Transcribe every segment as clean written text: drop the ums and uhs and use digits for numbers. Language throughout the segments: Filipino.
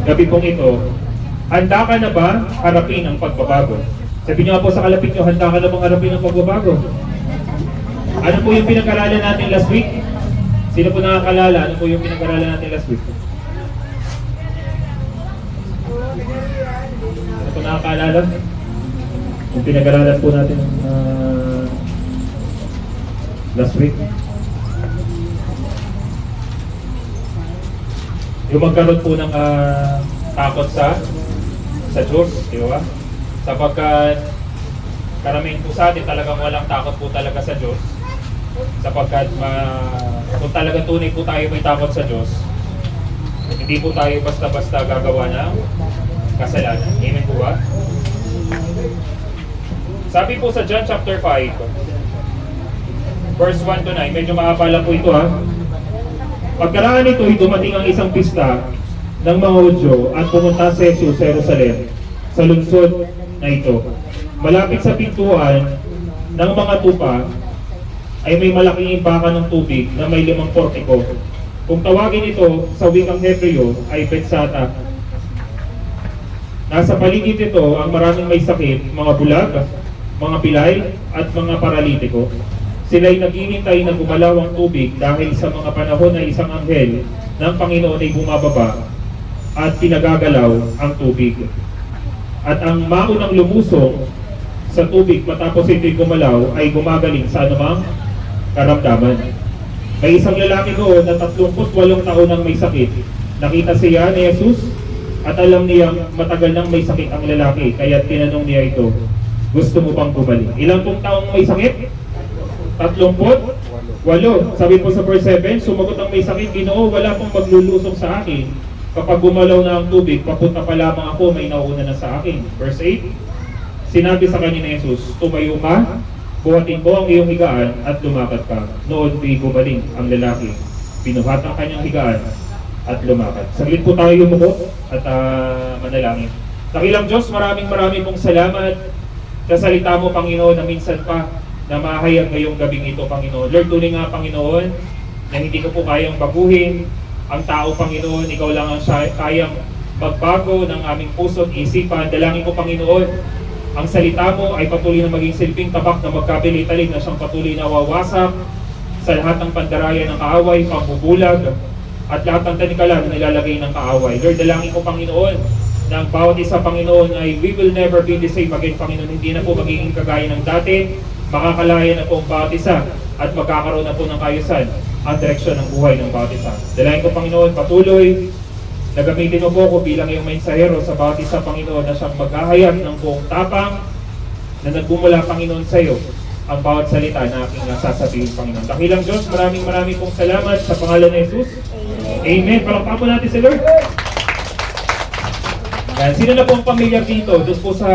gabi pong ito, handa ka na ba harapin ang pagbabago? Sabi niyo nga po sa kalapit niyo, handa ka na bang harapin ang pagbabago? Ano po yung pinag-aralan natin last week? Sino po nakakalala? Ano po yung pinag-aralan natin last week? Ano po nakakalala? Yung pinag-aralan po natin last week. Yung magkaroon po ng takot sa Diyos, di ba? Sapagkat karamihan po sa atin talagang walang takot po talaga sa Diyos. Sapagkat kung talaga tunay po tayo may takot sa Diyos, hindi po tayo basta-basta gagawa ng kasalanan. Amen po ba? Sabi po sa John chapter 5, verse 1 to 9, medyo maabala po ito ha. Pagkaraan nito ay dumating ang isang pista ng mga Hudyo at pumunta si Jesus sa Jerusalem, sa lungsod na ito. Malapit sa pintuan ng mga tupa ay may malaking imbakan ng tubig na may 5 portiko. Kung tawagin ito sa wikang Hebreo ay Betsata. Nasa paligid nito ang maraming may sakit, mga bulag, mga pilay at mga paralitiko. Sila'y naghihintay na gumalaw ang tubig dahil sa mga panahon na isang anghel ng Panginoon ay bumababa at pinagagalaw ang tubig. At ang maunang lumusong sa tubig matapos ito'y gumalaw ay gumagaling sa anumang karamdaman. May isang lalaki doon na 38 taon nang may sakit. Nakita siya ni Jesus at alam niyang matagal nang may sakit ang lalaki, kaya tinanong niya ito, gusto mo bang bumalik? Ilang pong taong may sakit? 38. Sabi po sa verse 7, sumagot ang may sakit, Ginoo, wala pong maglulusong sa akin. Kapag gumalaw na ang tubig, papunta pa lamang ako, may nauna na sa akin. Verse 8, sinabi sa kanya ni Jesus, tumayo ka, buhatin mo ang iyong higaan at lumakad ka. Noon di gumaling ang lalaki. Binuhat ang kanyang higaan at lumakad. Saglit po tayo yumuko at manalangin. Dakilang Diyos, maraming pong salamat sa salita mo, Panginoon, na minsan pa na mahayag ngayong gabing ito, Panginoon. Lord, tunay nga, Panginoon, na hindi ko po kayang baguhin ang tao, Panginoon. Ikaw lang ang kayang magbago ng aming puso at isipan. Dalangin ko, Panginoon, ang salita mo ay patuloy na maging silbing tabak na magkapilitalig na siyang patuloy na wawasak sa lahat ng pandaraya ng kaaway, pambubulag, at lahat ng tanikala na nilalagay ng kaaway. Lord, dalangin ko, Panginoon, na ang bawat isa, Panginoon, ay we will never be the same again, Panginoon. Hindi na po magiging kagaya ng dati. Makakalaya na po ang bawat isa at magkakaroon na po ng kaayusan ang direksyon ng buhay ng bawat isa. Dalangin ko, Panginoon, patuloy na gamitin mo po ako bilang iyong mensahero sa bawat isa, Panginoon, na siyang maghahayag ng buong tapang na nagbumula, Panginoon, sa iyo ang bawat salita na aking nasasabihin, Panginoon. Dakilang Diyos, maraming pong salamat sa pangalan ni Jesus. Amen. Palakpakan po natin si Lord. Yan. Sino na po ang pamilya dito? Doon po sa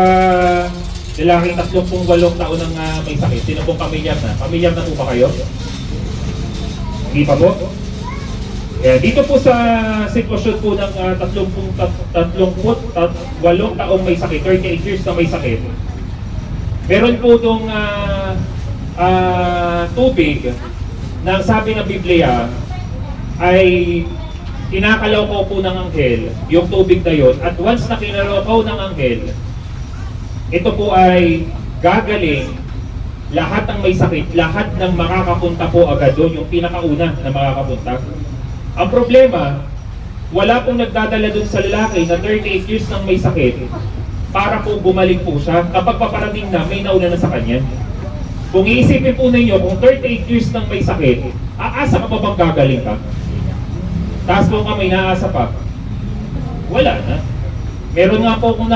lalaking 38 taon nang may sakit. Sino pong pamilyar na? Pamilyar na po ba kayo? Hindi pa po? Kaya dito po sa sitwasyon po ng 38 taong may sakit, 38 years na may sakit, meron po itong tubig na sabi ng Biblia ay kinakalaw po ng anghel yung tubig na yun, at once na kinalaw ng anghel, ito po ay gagaling lahat ng may sakit, lahat ng makakapunta po agad doon, yung pinakauna na makakapunta. Ang problema, wala pong nagdadala doon sa lalaki na 38 years nang may sakit para po gumaling po siya. Kapag paparating na, may nauna na sa kanya. Kung iisipin po ninyo, kung 38 years nang may sakit, aasa ka pa bang gagaling ka? Taas po ka, may naasa pa. Wala na. Meron nga po akong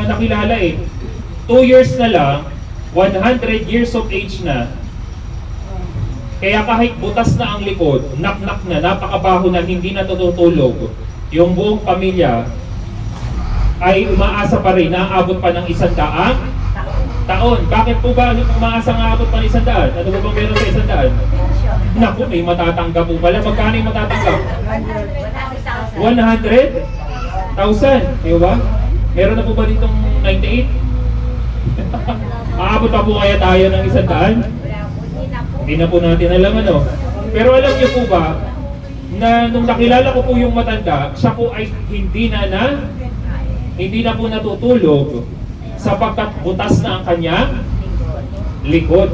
nakilala 2 years na lang, 100 years of age na. Kaya kahit butas na ang likod, nak-nak na, napakabaho na, hindi na tutulog, yung buong pamilya ay umaasa pa rin, naabot pa ng 100 taon. Bakit po ba umaasa nga abot pa ng 100? Ano po bang meron sa 100? Naku, may matatanggap po pala. Magkano yung matatanggap? 100,000. Di ba? Meron na po ba ditong 98? Aabot pa po kaya tayo ng 100? Hindi na po natin alam ano. Pero alam niyo po ba, na nung nakilala ko po yung matanda, siya po ay hindi na po natutulog sapagkat butas na ang kanyang likod.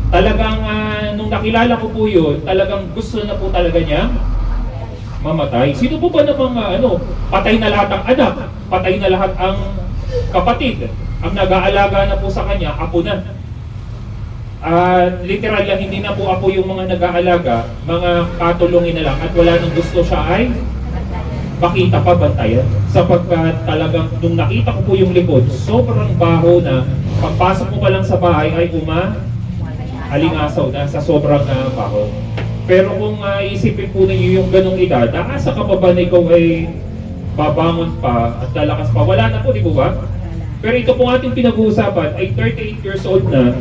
Talagang nung nakilala ko po yun, talagang gusto na po talaga niya mamatay. Sino po ba namang patay na lahat ang anak, patay na lahat ang kapatid, ang nag-aalaga na po sa kanya, apo na. Literal lang, hindi na po apo yung mga nag-aalaga, mga katulungin na lang at wala nang gusto siya ay makita pa bantayan. Sapagkat talagang nung nakita ko po yung likod, sobrang baho na pagpasok mo pa lang sa bahay ay alingasaw na sa sobrang baho. Pero kung isipin po ninyo yung ganong edad, nakasa ka pa ba na ikaw ay babangon pa at lalakas pa? Wala na po, di ba? Pero ito po ating pinag-uusapan ay 38 years old na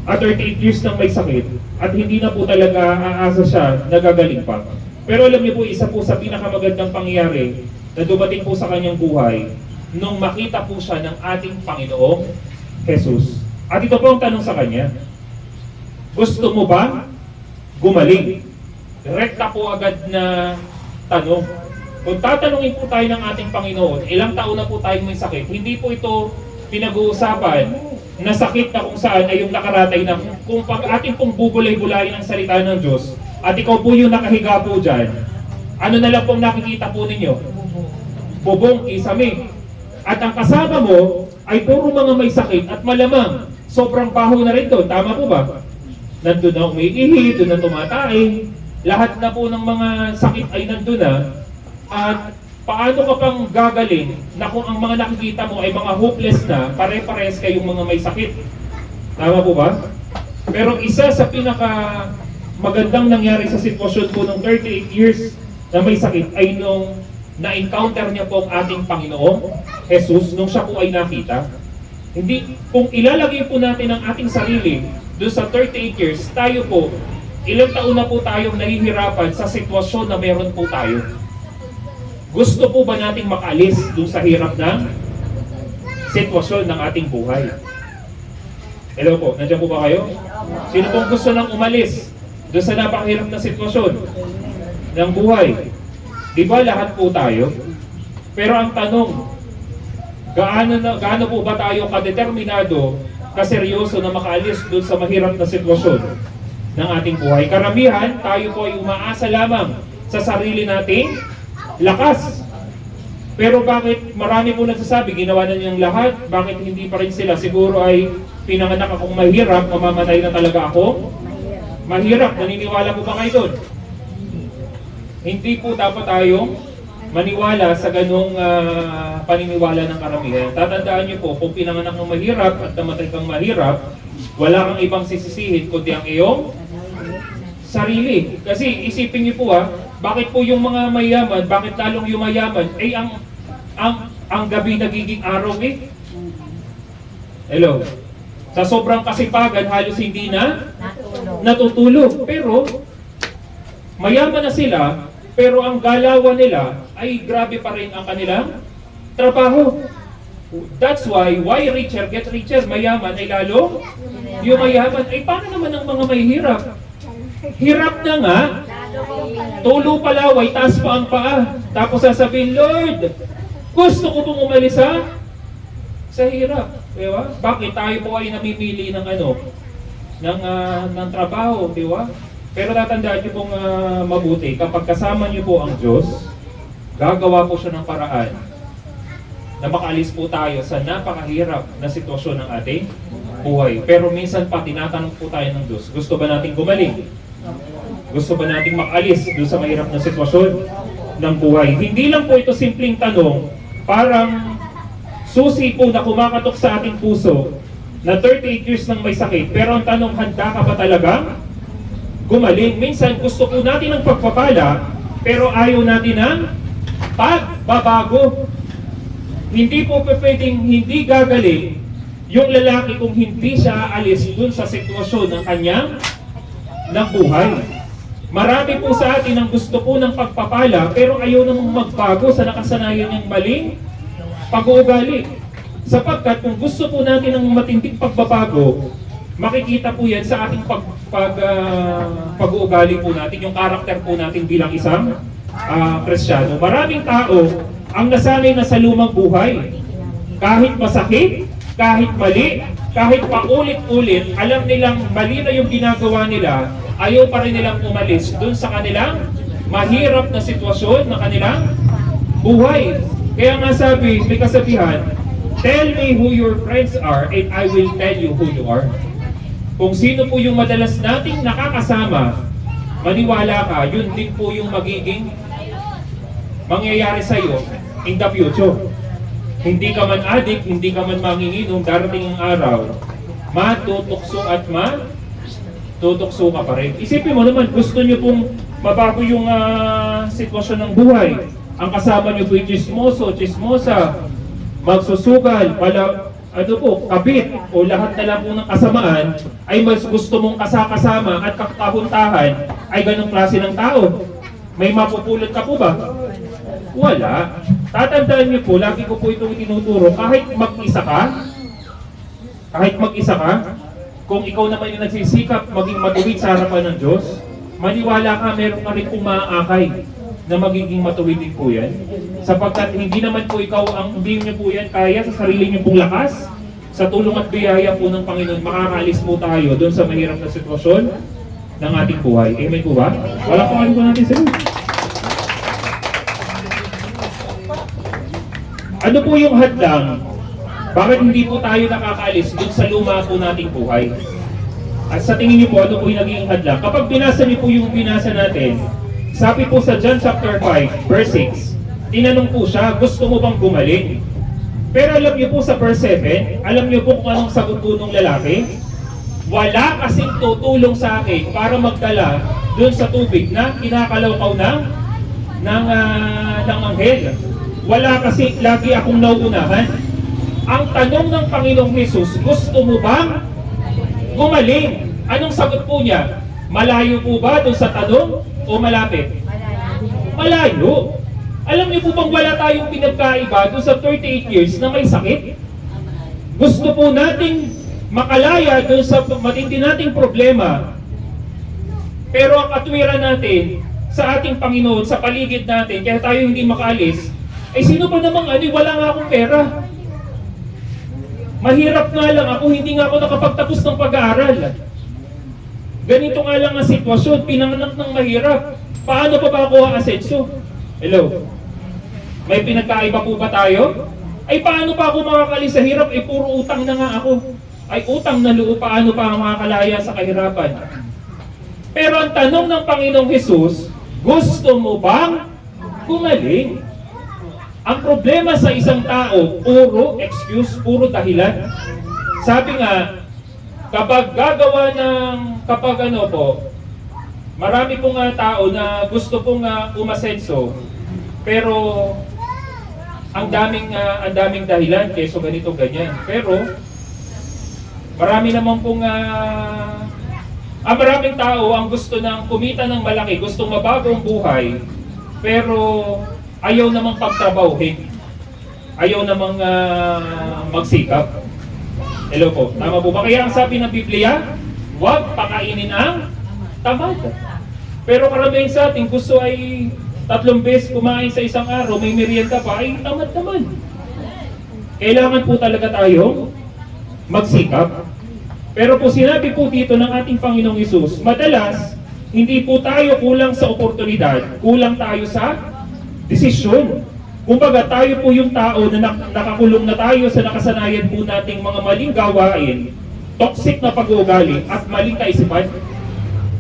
at 38 years nang may sakit at hindi na po talaga aasa siya nagagaling pa. Pero alam niyo po, isa po sa pinakamagandang pangyayari na dumating po sa kanyang buhay nung makita po siya ng ating Panginoong Jesus. At ito po ang tanong sa kanya, gusto mo ba gumaling? Rekta po agad na tanong. Kung tatanungin po tayo ng ating Panginoon, ilang taon na po tayong may sakit, hindi po ito pinag-uusapan na sakit na kung saan ay yung nakaratay na kung pag ating pong bubulay-bulayin ang salita ng Diyos at ikaw po yung nakahiga po dyan, ano na lang pong nakikita po ninyo? Bubong, kisame. At ang kasama mo ay puro mga may sakit at malamang sobrang baho na rin doon. Tama po ba? Nandun na umiihi, doon na tumatay. Lahat na po ng mga sakit ay nandun na. At paano ka pang gagaling na kung ang mga nakikita mo ay mga hopeless na, pare-pares kayong mga may sakit? Tama po ba? Pero isa sa pinaka magandang nangyari sa sitwasyon po ng 38 years na may sakit ay nung na-encounter niya po ang ating Panginoong Jesus nung siya po ay nakita. Hindi, kung ilalagay po natin ang ating sarili doon sa 38 years, tayo po, ilang taon na po tayong nahihirapan sa sitwasyon na meron po tayo. Gusto po ba nating makaalis doon sa hirap ng sitwasyon ng ating buhay? Hello po, nandiyan po ba kayo? Sino pong gusto nang umalis doon sa napakahirap na sitwasyon ng buhay? Di ba lahat po tayo? Pero ang tanong, gaano po ba tayo kadeterminado, kaseryoso na makaalis doon sa mahirap na sitwasyon ng ating buhay? Karamihan, tayo po ay umaasa lamang sa sarili nating lakas. Pero bakit marami po nagsasabi, ginawa na niyang lahat, bakit hindi pa rin sila? Siguro ay pinanganak akong mahirap, mamamatay na talaga ako? Mahirap, naniniwala po ba kayo doon? Hindi po dapat tayong maniwala sa ganong paniniwala ng karamihan. Tatandaan niyo po, kung pinanganak ng mahirap at namatay kang mahirap, wala kang ibang sisisihin kundi ang iyong sarili. Kasi isipin niyo po bakit po yung mga mayaman, bakit lalong yumayaman, ay ang gabi nagiging araw eh. Hello? Sa sobrang kasipagan, halos hindi na natutulog. Pero, mayaman na sila, pero ang galawan nila ay grabe pa rin ang kanilang trabaho. That's why richer get richer, mayaman ay lalo yumayaman. Ay paano naman ang mga may hirap? Hirap na nga, tulo palaway, taas pa ang paa. Tapos sasabihin, Lord, gusto ko pong umalis sa hirap. Diba? Bakit tayo po ay namimili ng ng trabaho, di ba? Pero tatandaan niyo pong mabuti, kapag kasama niyo po ang Diyos, gagawa po siya ng paraan na makaalis po tayo sa napakahirap na sitwasyon ng ating buhay. Pero minsan pa, tinatanong po tayo ng Diyos, gusto ba nating gumaling? Gusto ba nating makaalis doon sa mahirap na sitwasyon ng buhay? Hindi lang po ito simpleng tanong, parang susi po na kumakatok sa ating puso na 38 years nang may sakit. Pero ang tanong, handa ka ba talaga gumaling? Minsan gusto po natin ng pagpapala, pero ayaw natin ng pagbabago. Hindi po pwedeng hindi gagaling yung lalaki kung hindi siya aalis dun sa sitwasyon ng kanyang buhay. Marami po sa atin ang gusto po ng pagpapala, pero ayaw namang magbago sa nakasanayan niyang maling pag-uugali. Sapagkat kung gusto po natin ng matinding pagbabago, makikita po yan sa ating pag-uugali po natin, yung karakter po natin bilang isang Kristiyano, maraming tao ang nasanay na sa lumang buhay. Kahit masakit, kahit mali, kahit paulit-ulit, alam nilang mali na yung ginagawa nila, ayaw pa rin nilang umalis dun sa kanilang mahirap na sitwasyon na kanilang buhay. Kaya nga sabi, may kasabihan, tell me who your friends are and I will tell you who you are. Kung sino po yung madalas nating nakakasama, maniwala ka, yun din po yung magiging mangyayari sa'yo in the future. Hindi ka man adik, hindi ka man manginginom, darating ang araw, matutukso at tutokso ka pa rin. Isipin mo naman, gusto nyo pong mabago yung sitwasyon ng buhay. Ang kasama nyo po yung chismoso, chismosa, magsusugal, kabit, o lahat na lang po ng kasamaan, ay mas gusto mong kasama at kakahuntahan ay ganong klase ng tao. May mapupulot ka po ba? Wala. Tatandaan niyo po, lagi ko po itong tinuturo, kahit mag-isa ka, kung ikaw naman yung nagsisikap maging matuwid sa harapan ng Diyos, maniwala ka, meron ka rin umaakay na magiging matuwid din po yan. Sapagkat hindi naman po ikaw hindi niyo po yan kaya sa sarili niyo pong lakas, sa tulong at biyaya po ng Panginoon, makakaalis po tayo doon sa mahirap na sitwasyon ng ating buhay. Amen po ba? Wala po po natin sa Diyos. Ano po yung hadlang? Bakit hindi po tayo nakakaalis dun sa luma po nating buhay? At sa tingin niyo po, ano po yung naging hadlang? Kapag binasa niyo po yung binasa natin, sabi po sa John chapter 5, verse 6, tinanong po siya, gusto mo bang gumaling? Pero alam niyo po sa verse 7, alam niyo po kung anong sagot po ng lalaki? Wala kasing tutulong sa akin para magdala dun sa tubig na kinakalawkaw ng anghel. Wala kasi lagi akong nauunahan. Ang tanong ng Panginoong Hesus, gusto mo bang gumaling? Anong sagot po niya? Malayo po ba doon sa tanong o malapit? Malayo. Alam niyo po bang wala tayong pinagkaiba doon sa 38 years na may sakit? Gusto po nating makalaya doon sa matindi nating problema. Pero ang katwiran natin sa ating Panginoon, sa paligid natin, kaya tayo hindi makaalis, eh sino pa namang wala nga akong pera. Mahirap nga lang ako, hindi nga ako nakapagtapos ng pag-aaral. Ganito nga lang ang sitwasyon, pinanganak ng mahirap. Paano pa ba ako aasenso? Hello? May pinagkaiba po ba tayo? Ay paano pa ako makakalis sa hirap? Eh puro utang na nga ako. Ay utang na loob, paano pa ako makakalaya sa kahirapan? Pero ang tanong ng Panginoong Hesus, gusto mo bang gumaling? Ang problema sa isang tao, puro excuse, puro dahilan. Sabi nga, kapag marami pong tao na gusto pong umasenso, pero ang daming dahilan, keso ganito, ganyan. Pero, marami naman pong, maraming tao ang gusto ng kumita ng malaki, gustong mabago ang buhay, pero ayaw namang pagtrabahuhin. Ayaw namang magsikap. Hello po, tama po ba? Kaya ang sabi ng Biblia, huwag pakainin ang tamad. Pero karamihan sa atin, gusto ay 3 beses kumain sa isang araw, may merienda pa, ay tamad naman. Kailangan po talaga tayo magsikap. Pero po sinabi po dito ng ating Panginoong Hesus, madalas, hindi po tayo kulang sa oportunidad, kulang tayo sa desisyon. Kumbaga tayo po yung tao na nakakulong na tayo sa nakasanayan po nating mga maling gawain, toxic na pag-uugali at maling kaisipan,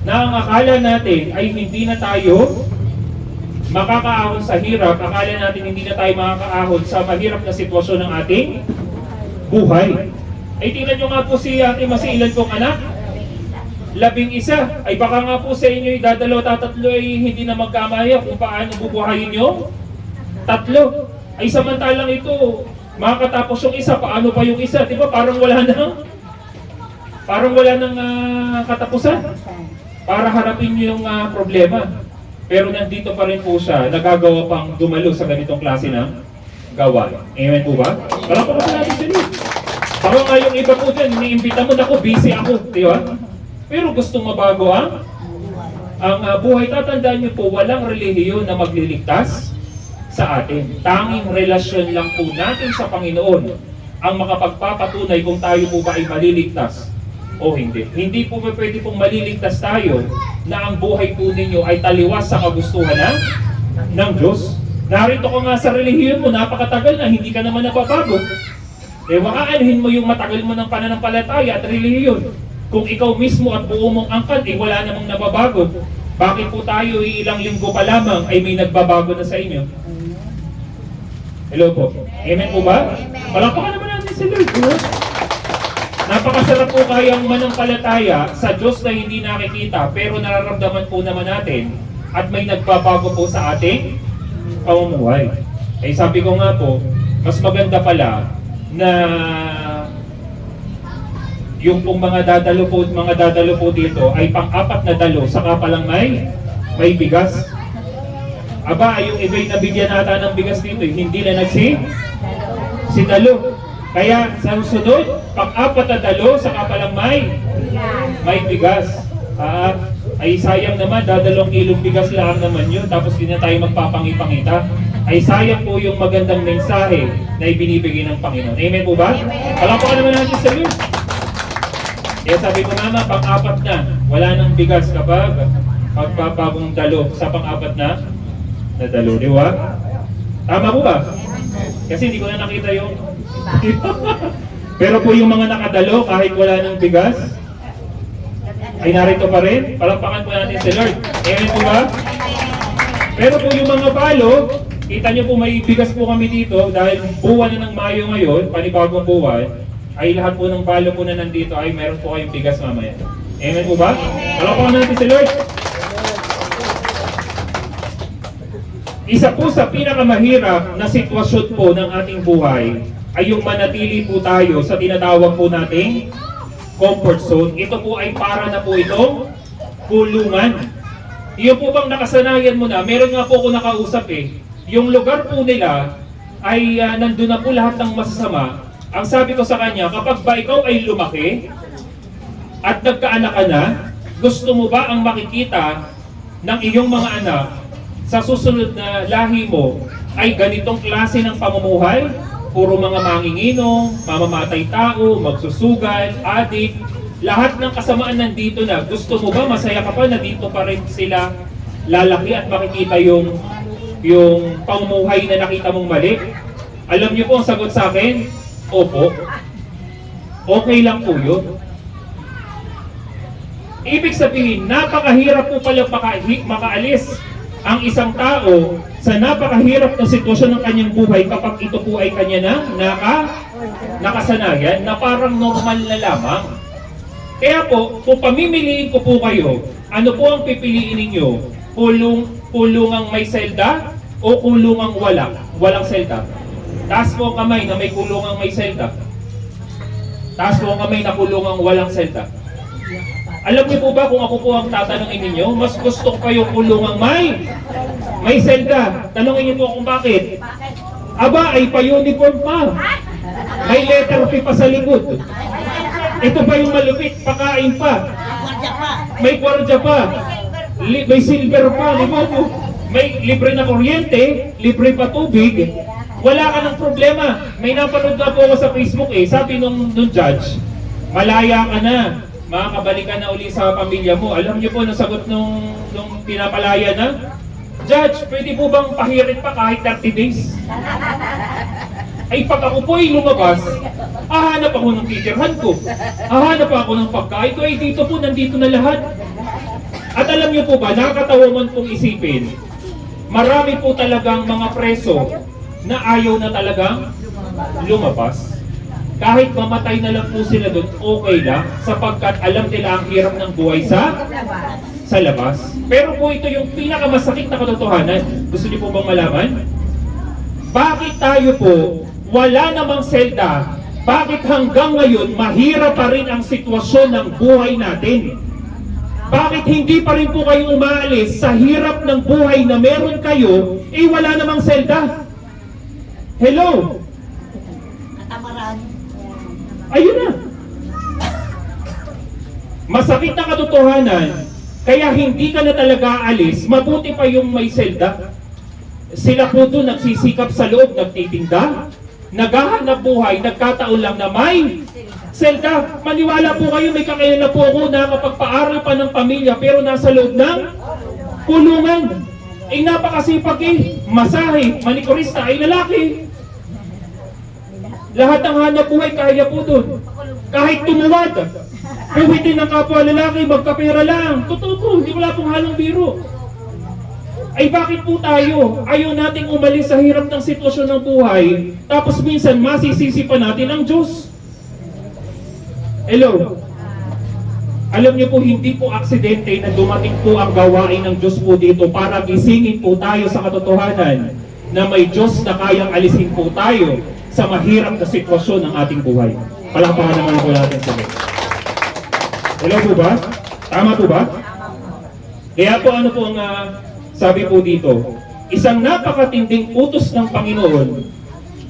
na ang akala natin ay hindi na tayo makakaahon sa hirap, akala natin hindi na tayo makakaahon sa mahirap na sitwasyon ng ating buhay. Ay tingnan nyo nga po si Ate Masilan pong anak, 11. Ay baka nga po sa inyo dadalaw tatatlo ay hindi na magkamaya kung paano bubuhayin nyo 3. Ay samantalang ito, makakatapos yung isa, paano pa yung isa? Diba parang wala nang katapusan para harapin nyo yung problema. Pero nandito pa rin po siya, nagagawa pang dumalo sa ganitong klase ng gawain. Amen po ba? Wala po kasi natin sila. Baka nga yung iba po dyan, iniimbita mo, busy ako, di ba? Pero gustong mabago ang ang buhay, tatandaan niyo po, walang relihiyon na magliligtas sa atin. Tanging relasyon lang po natin sa Panginoon ang makapagpapatunay kung tayo po ba ay maliligtas o hindi. Hindi po ba pwede pong maliligtas tayo na ang buhay po ninyo ay taliwas sa kagustuhan ng Diyos. Narito ko nga sa relihiyon mo, napakatagal na, hindi ka naman nababago. Aanuhin mo yung matagal mo ng pananampalataya at relihiyon. Kung ikaw mismo at buo mong angkan, wala namang nababago. Bakit po tayo ilang linggo pa lamang ay may nagbabago na sa inyo? Hello po. Amen po ba? Palakpakan naman natin si Lord. Napakasarap po kayang manampalataya sa Diyos na hindi nakikita, pero nararamdaman po naman natin at may nagbabago po sa ating pamumuhay. Sabi ko nga po, mas maganda pala na yung pong mga dadalo po dito ay pang-apat na dalo, saka palang may bigas. Aba, yung iba'y nabigyan nata ng bigas dito, hindi na si dalo. Kaya sa sunod, pang-apat na dalo, saka palang may bigas. Ay sayang naman, dadalong kilong bigas lang naman yun, tapos hindi na tayo magpapangipangita. Ay sayang po yung magandang mensahe na ibinibigay ng Panginoon. Amen po ba? Palakpakan naman natin sa Diyos. Kaya sabi ko naman, pang-apat na, wala nang bigas kapag pagpapagong dalo sa pang-apat na dalo. Di ba? Tama po ba? Kasi hindi ko na nakita yung... Pero po yung mga nakadalo, kahit wala nang bigas, ay narito pa rin. Palakpakan po natin si Lord. Amen po ba? Pero po yung mga palo, kita nyo po may bigas po kami dito dahil buwan na ng Mayo ngayon, panibagong buwan, ay lahat po ng balo po na nandito ay meron po kayong bigas mamaya. Amen po ba? Palakpakan natin si Lord. Isa po sa pinakamahirap na sitwasyon po ng ating buhay ay yung manatili po tayo sa tinatawag po nating comfort zone. Ito po ay para na po itong kulungan. Iyon po bang nakasanayan mo na? Meron nga po ako nakausap yung lugar po nila ay nandun na po lahat ng masasama. Ang sabi ko sa kanya, kapag ba ikaw ay lumaki at nagkaanak ka na, gusto mo ba ang makikita ng iyong mga anak sa susunod na lahi mo ay ganitong klase ng pamumuhay? Puro mga manginginom, mamamatay tao, magsusugal, adik, lahat ng kasamaan nandito na. Gusto mo ba, masaya ka pa na dito pa rin sila lalaki at makikita yung pamumuhay na nakita mong mali? Alam niyo po ang sagot sa akin? Opo. Okay lang po yun. Ibig sabihin, napakahirap po pala makaalis ang isang tao sa napakahirap na sitwasyon ng kanyang buhay kapag ito po ay kanya na nakasanayan na parang normal na lamang. Kaya po, kung pamimiliin ko po kayo, ano po ang pipiliin ninyo? Kulungang may selda o kulungang walang selda? Taas po ang kamay na may kulungang may selda. Taas po ang kamay na kulungang walang selda. Alam niyo po ba kung ako po ang tatanungin ninyo, mas gusto ko kayo kulungang may selda. Tanungin niyo po kung bakit. Aba, ay pa-uniform pa. May letter P pa sa likod. Ito pa yung malupit, pakain pa. May gwardiya pa. May silver pa. May libre na kuryente, libre pa tubig. Wala ka ng problema. May napanood na po ako sa Facebook sabi nung judge, malaya ka na, makakabalik ka na uli sa pamilya mo. Alam niyo po, nasagot nung pinapalaya na, Judge, pwede po bang pahirit pa kahit 30 days? Ay pag ako po ay lumabas, hahanap ako ng titirhan ko. Hahanap ako ng pagkain ko. Ay dito po, nandito na lahat. At alam niyo po ba, nakakatawa man pong isipin, marami po talagang mga preso na ayaw na talagang lumabas. Kahit mamatay na lang po sila doon, okay lang, sapagkat alam nila ang hirap ng buhay sa labas. Pero po ito yung pinakamasakit na katotohanan. Gusto niyo po bang malaman? Bakit tayo po wala namang selda? Bakit hanggang ngayon mahirap pa rin ang sitwasyon ng buhay natin? Bakit hindi pa rin po kayo umaalis sa hirap ng buhay na meron kayo, wala namang selda? Hello? Katamaran. Ayun na. Masakit na katotohanan, Kaya hindi ka na talaga aalis, mabuti pa yung may selda. Sila po doon nagsisikap sa loob, nagtitinda, naghahanap buhay, nagkataon lang na may selda. Maniwala po kayo, may kakilala po ako na kapagpaaral pa ng pamilya pero nasa loob ng kulungan. Napakasipag masahe, manikurista ay lalaki. Lahat ng hanap buhay kaya po doon. Kahit tumuwad, puwitin ng kapwa lalaki, magkapera lang. Totoo po, hindi wala pong halong biro. Ay bakit po tayo? Ayaw nating umalis sa hirap ng sitwasyon ng buhay, tapos minsan masisisi pa natin ang Diyos. Hello? Alam niyo po, hindi po aksidente na dumating po ang gawain ng Diyos po dito para gisingin po tayo sa katotohanan na may Diyos na kayang alisin po tayo sa mahirap na sitwasyon ng ating buhay. Palakpakan naman po natin sila. Hello po ba? Tama po ba? Kaya po ano po ang sabi po dito, isang napakatinding utos ng Panginoon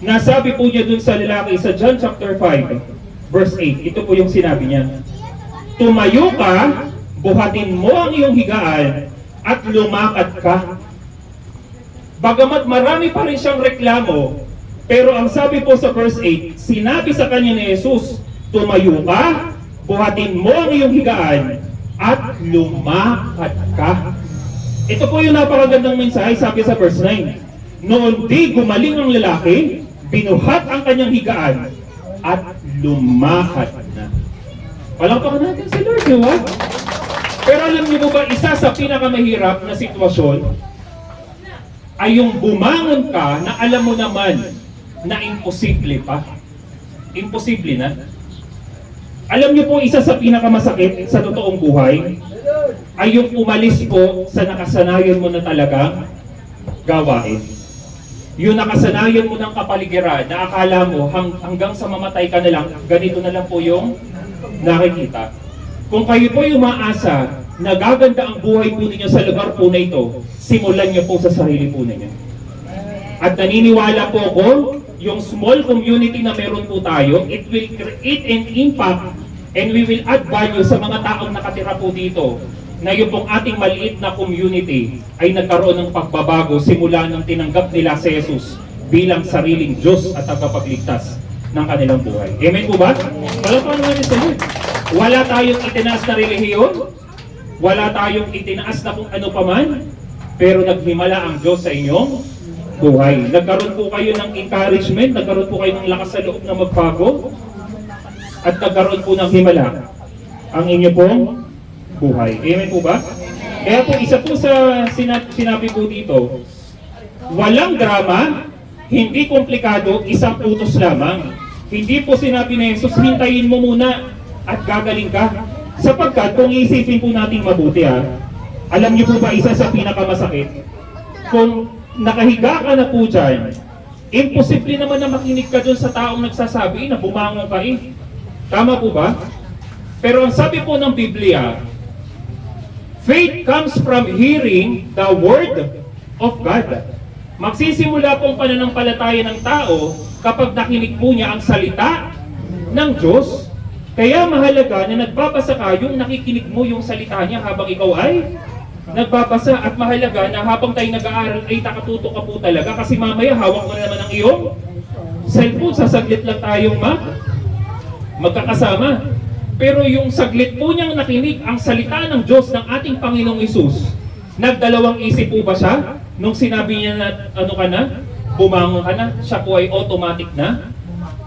na sabi po niya dun sa lalaki sa John chapter 5 verse 8. Ito po yung sinabi niya. Tumayo ka, buhatin mo ang iyong higaan at lumakad ka. Bagamat marami pa rin siyang reklamo, pero ang sabi po sa verse 8, sinabi sa kanya ni Jesus, tumayo ka, buhatin mo ang iyong higaan, at lumakad ka. Ito po yung napakagandang mensahe, sabi sa verse 9. Noon di gumaling ang lalaki, binuhat ang kanyang higaan, at lumakad na. Palakpakan natin si Lord, di ba? Pero alam niyo ba, isa sa pinakamahirap na sitwasyon, ay yung bumangon ka na alam mo naman, na imposible pa. Imposible na. Alam niyo po, isa sa pinakamasakit sa totoong buhay ay yung umalis po sa nakasanayan mo na talagang gawain. Yung nakasanayan mo ng kapaligiran na akala mo hanggang sa mamatay ka na lang, ganito na lang po yung nakikita. Kung kayo po yung umaasa na gaganda ang buhay po ninyo sa lugar po na ito, simulan niyo po sa sarili po ninyo. At naniniwala po ako, yung small community na meron po tayo, it will create an impact and we will add value sa mga taong nakatira po dito na yung pong ating maliit na community ay nagkaroon ng pagbabago simula nang tinanggap nila si Jesus bilang sariling Diyos at tagapagligtas ng kanilang buhay. Amen po ba? Wala pa naman yung sagot. Wala tayong itinaas na relihiyon, wala tayong itinaas na kung ano paman, pero naghimala ang Diyos sa inyong buhay. Nagkaroon po kayo ng encouragement, nagkaroon po kayo ng lakas sa loob na magbago, at nagkaroon po ng himala ang inyo pong buhay. Amen po ba? Kaya po isa po sa sinabi po dito, walang drama, hindi komplikado, isang utos lamang. Hindi po sinabi ni Jesus, hintayin mo muna at gagaling ka. Sapagkat kung isipin po natin mabuti alam niyo po ba isa sa pinakamasakit? Kung nakahiga ka na po dyan, imposible naman na makinig ka dun sa taong nagsasabi na bumangon ka Tama po ba? Pero ang sabi po ng Biblia, faith comes from hearing the word of God. Magsisimula pong pananampalataya ng tao kapag nakinig po niya ang salita ng Diyos. Kaya mahalaga na nagbabasa ka yung nakikinig mo yung salita niya habang ikaw ay nagbabasa, at mahalaga na habang tayo nag-aaral ay nakatuto ka po talaga kasi mamaya hawak mo na naman ang iyong cellphone, sasaglit lang tayong magkakasama. Pero yung saglit po niyang nakinig ang salita ng Diyos ng ating Panginoong Hesus, nagdalawang isip po ba siya nung sinabi niya na ano ka na, bumangon ka na, siya po ay automatic na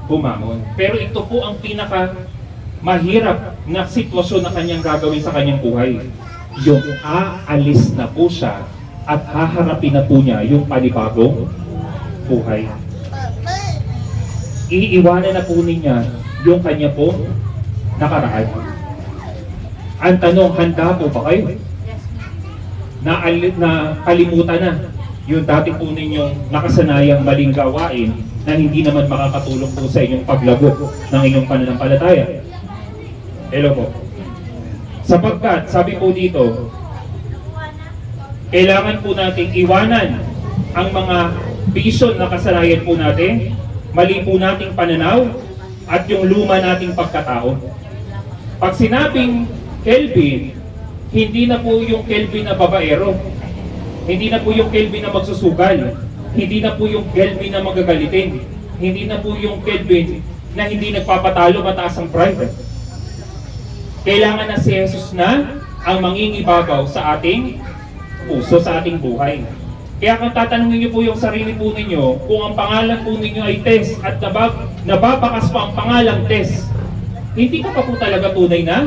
bumangon. Pero ito po ang pinaka mahirap na sitwasyon na kanyang gagawin sa kanyang buhay. Yung aalis na po siya at haharapin na po niya yung panibagong buhay. Iiwanan na po niya yung kanya po nakaraan. Ang tanong, handa po ba kayo? Na kalimutan na yung dati po ninyong nakasanayang maling gawain na hindi naman makakatulong po sa inyong paglago ng inyong pananampalataya. Hello po. Sapagkat, sabi po dito, kailangan po nating iwanan ang mga vision na kasanayan po natin, mali po nating pananaw, at yung luma nating pagkatao. Pag sinabing Kelvin, Hindi na po yung Kelvin na babaero. Hindi na po yung Kelvin na magsusugal. Hindi na po yung Kelvin na magagalitin. Hindi na po yung Kelvin na hindi nagpapatalo, mataas ang pride. Kailangan na si Jesus na ang mangingibabaw sa ating puso, sa ating buhay. Kaya kung tatanungin niyo po yung sarili po ninyo, kung ang pangalan po ninyo ay Tess at nababakas pa ang pangalang Tess, hindi ka pa po talaga tunay na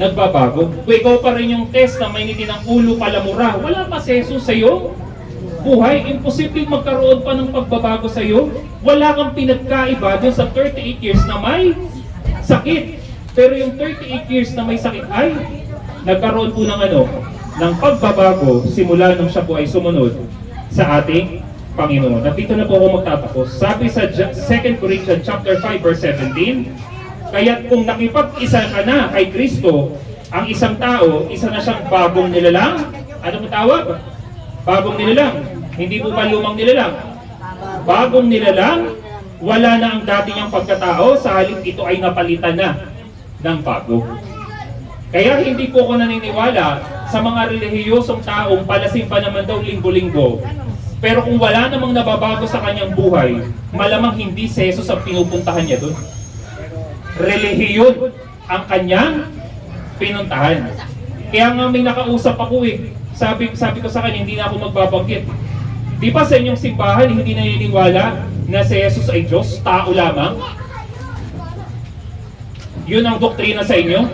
nagbabago. Kung ikaw pa rin yung Tess na may ngiti ng ulo palamura, wala pa si Jesus sa iyo buhay, imposible magkaroon pa ng pagbabago sa iyo. Wala kang pinagkaiba dun sa 38 years na may sakit. Pero yung 38 years na may sakit ay nagkaroon po ng ng pagbabago simula nung siya po ay sumunod sa ating Panginoon. At dito na po ako magtatapos. Sabi sa 2 Corinthians chapter 5 verse 17, kaya't kung nakipag-isa ka na kay Kristo, ang isang tao, isa na siyang bagong nilalang. Ano mo tawag? Bagong nilalang. Hindi po ba lumang nilalang? Bagong nilalang, wala na ang dati niyang pagkatao, sa halip ito ay napalitan na ng bago. Kaya hindi po ako naniniwala sa mga relihiyosong taong palasimpa naman daw linggo-linggo. Pero kung wala namang nababago sa kanyang buhay, malamang hindi si Jesus ang pinupuntahan niya doon. Relihiyon ang kanyang pinuntahan. Kaya nga may nakausap ako Sabi ko sa kanya, hindi na ako magbabanggit. Di ba sa inyong simbahan, hindi naniniwala na si Jesus ay Diyos, tao lamang? Yun ang doktrina sa inyo?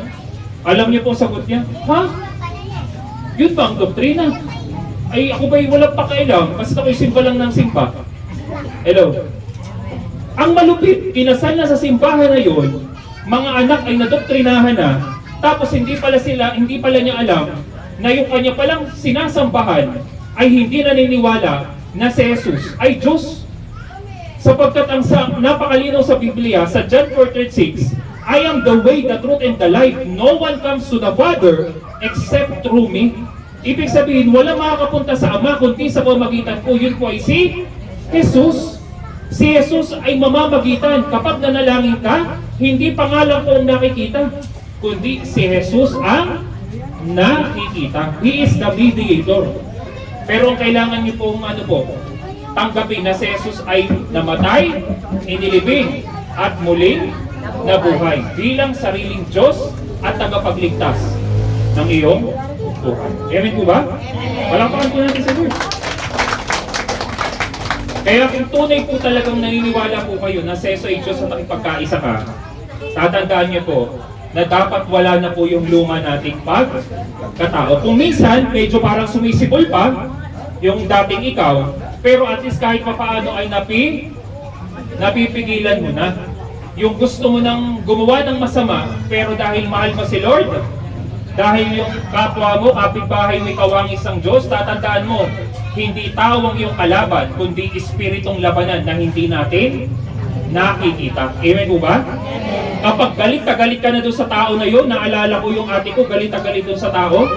Alam niyo po sagot niya, ha? Yun ba ang doktrina? Ay, ako ba'y walang pakialam? Kasi ako'y simba lang ng simba. Hello? Ang malupit, kinasal na sa simbahan na yun, mga anak ay nadoktrinahan na, tapos hindi pala niya alam na yung kanya palang sinasambahan ay hindi naniniwala na si Jesus ay Diyos. Sapagkat ang napakalinaw sa Biblia, sa John 4:36, I am the way, the truth, and the life. No one comes to the Father except through me. Ibig sabihin, wala makakapunta sa Ama kundi sa pamamagitan ko. Yun po ay si Jesus. Si Jesus ay mamamagitan. Kapag nanalangin ka, hindi pangalan ko ang nakikita, kundi si Jesus ang nakikita. He is the mediator. Pero ang kailangan niyo pong tanggapin na si Jesus ay namatay, inilibing, at muling nabuhay bilang sariling Diyos at tagapagligtas ng iyong buhay. Amen po ba? Palakpakan po natin sa Lord. Kaya kung tunay po talagang naniniwala po kayo na si Jesus ay Diyos at nakipagkaisa ka, tatandaan niyo po na dapat wala na po yung luma nating pagkatao. Kung minsan, medyo parang sumisipol pa yung dating ikaw, pero at least kahit papaano ay napipigilan mo na. Yung gusto mo nang gumawa ng masama, pero dahil mahal mo si Lord, dahil yung kapwa mo, kapitbahay mo, ikaw ang isang Diyos, tatandaan mo, hindi tao ang iyong kalaban, kundi espiritong labanan na hindi natin nakikita. Amen po ba? Kapag galit ka na doon sa tao na yun, naalala ko yung ate ko, galit doon sa tao.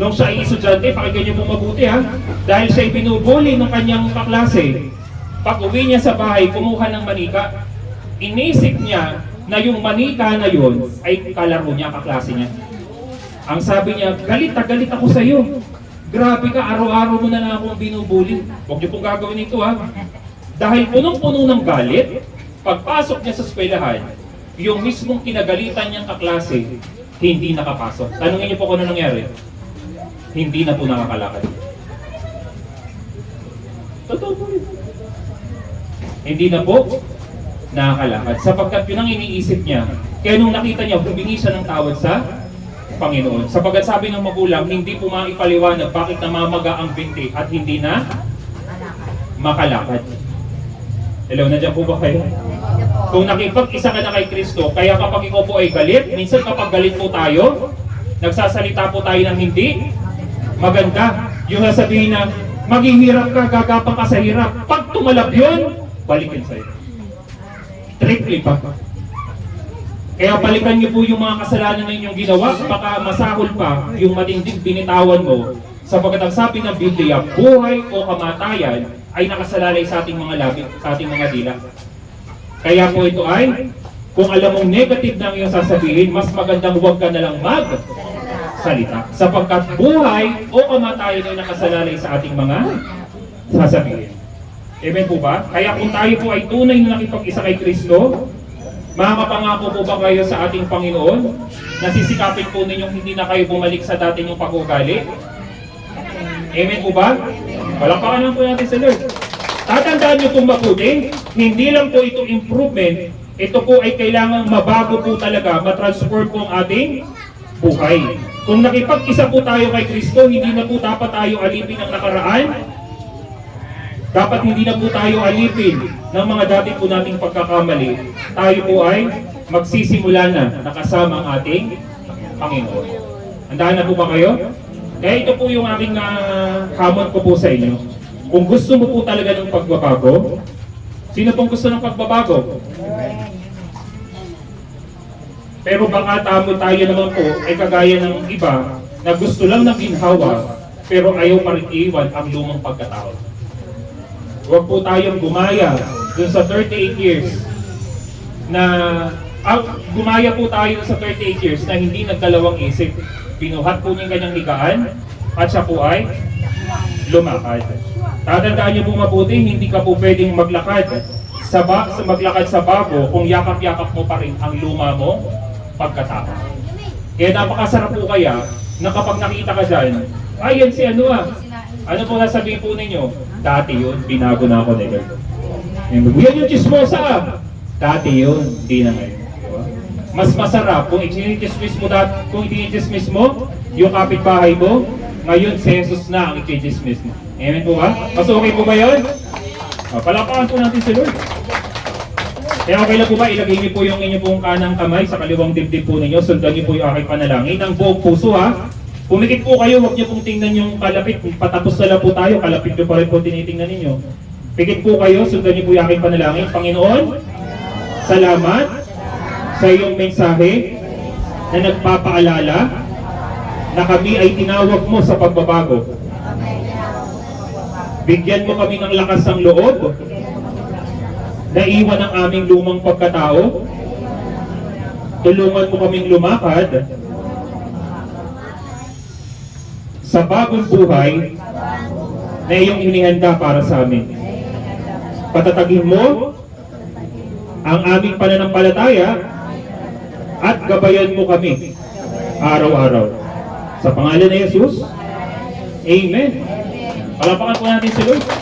Nung siya ay estudyante, pakinggan niyo po mabuti ha. Dahil siya ay binubuli ng kanyang kaklase. Pag uwi niya sa bahay, kumuha ng manika. Inisip niya na yung manika na yun ay kalaro niya, kaklase niya. Ang sabi niya, galit ako sa iyo. Grabe ka, araw-araw mo na lang akong binubuli. Huwag niyo pong gagawin ito ha. Dahil punong-puno ng galit, pagpasok niya sa eskwelahan, yung mismong kinagalitan niyang kaklase, hindi nakapasok. Tanungin niyo po kung ano nangyari. Hindi na po nakakalakad. Totoo po rin. Hindi na po nakakalakad. Sapagkat yun ang iniisip niya. Kaya nung nakita niya, humingi siya ng tawad sa Panginoon. Sapagkat sabi ng magulang, hindi po maipaliwanag bakit namamaga ang binti at hindi na makalakad. Hello, nandiyan po ba kayo? Kung nakipag-isa ka na kay Kristo, kaya kapag ikaw po ay galit, minsan kapag galit po tayo, nagsasalita po tayo ng hindi maganda. Yung sasabihin na, maghihirap ka, gagapang ka sa hirap. Pag tumalab yun, balikin sa'yo. Triply pa. Kaya balikan niyo po yung mga kasalanan na inyong ginawa, baka masahol pa yung matinding binitawan mo. Sapagkat ang sabi ng Biblia, buhay o kamatayan ay nakasalalay sa ating mga labi, sa ating mga dila. Kaya po ito ay, kung alam mong negative na ang iyong sasabihin, mas magandang huwag ka na lang salita. Sapagkat buhay o kamatayan ay nakasalalay sa ating mga sasabihin. Amen po ba? Kaya kung tayo po ay tunay na nakipag-isa kay Kristo, makakapangako po ba kayo sa ating Panginoon na sisikapin po ninyong hindi na kayo bumalik sa dati nyong pag-uugali? Amen po ba? Palakpakan lang po natin sa Lord. Tatandaan nyo itong mabuti, hindi lang po ito improvement, ito po ay kailangang mabago po talaga, matransform po ang ating buhay. Kung nakipag-isa po tayo kay Kristo, hindi na po dapat tayo alipin ng nakaraan. Dapat hindi na po tayo alipin ng mga dati po nating pagkakamali. Tayo po ay magsisimula na nakasama ang ating Panginoon. Handaan na po ba kayo? Kaya ito po yung aking hamon ko po sa inyo. Kung gusto mo po talaga ng pagbabago, sino pong gusto ng pagbabago? Pero baka tamo tayo naman po ay kagaya ng iba na gusto lang ng ginhawa pero ayaw pa rin iwan ang lumang pagkatao. Huwag po tayong gumaya dun sa 38 years na gumaya po tayo sa 38 years na hindi nagdalawang isip. Pinuhat po niya yung kanyang higaan at siya po ay lumakad. Tatandaan niyo po mabuti, hindi ka po pwedeng maglakad maglakad sa bago kung yakap-yakap mo pa rin ang luma mo pagkatao. Kaya napakasarap po kaya na kapag nakita ka dyan, ay yan si ano ano po sasabihin po ninyo? Dati yun, binago na ako ni Lord. Yan yung chismosa dati yun, hindi na ngayon. Diba? Mas masarap kung i-chismis mo kung i-chismis mo yung kapitbahay mo, ngayon si Jesus na ang i-chismis mo. Amen po ba? Mas okay po ba yun? Palakpakan po natin si Lord. Kaya okay lang po ba, ilagay niyo po yung inyong pong kanang kamay sa kaliwang dibdib po ninyo, sundan niyo po yung aking panalangin ng buong puso ha. Pumikit po kayo, huwag niyo pong tingnan yung kalapit, patapos na lang po tayo, kalapit niyo pa rin po tinitingnan ninyo. Pikit po kayo, sundan niyo po yung aking panalangin. Panginoon, salamat sa iyong mensahe na nagpapaalala na kami ay tinawag mo sa pagbabago. Bigyan mo kami ng lakas ng loob na iwan ang aming lumang pagkatao. Tulungan mo kaming lumakad sa bagong buhay na iyong inihanda para sa amin. Patatagin mo ang aming pananampalataya at gabayan mo kami araw-araw. Sa pangalan ni Jesus, Amen. Palapakan po natin si Lord.